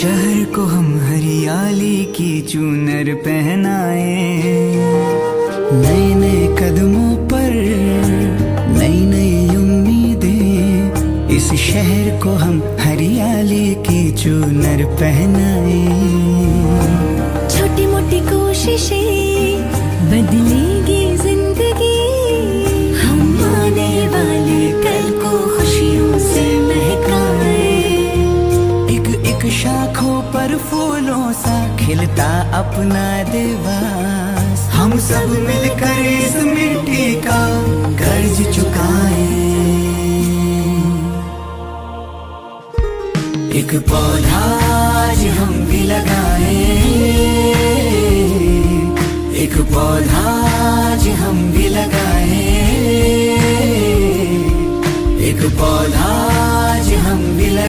शहर को हम हरियाली की चूनर पहनाए, नए नए कदमों पर नई नई उम्मीदें, इस शहर को हम हरियाली की चूनर पहनाए। छोटी मोटी कोशिशें बदलेगी जिंदगी, हम आने वाले कल को खुशियों से महकाए। एक शाखों पर फूलों सा खिलता अपना देवास, हम सब मिलकर इस मिट्टी का कर्ज चुकाए। एक पौधा आज हम भी लगाए, एक पौधा आज हम भी लगाए, एक पौधा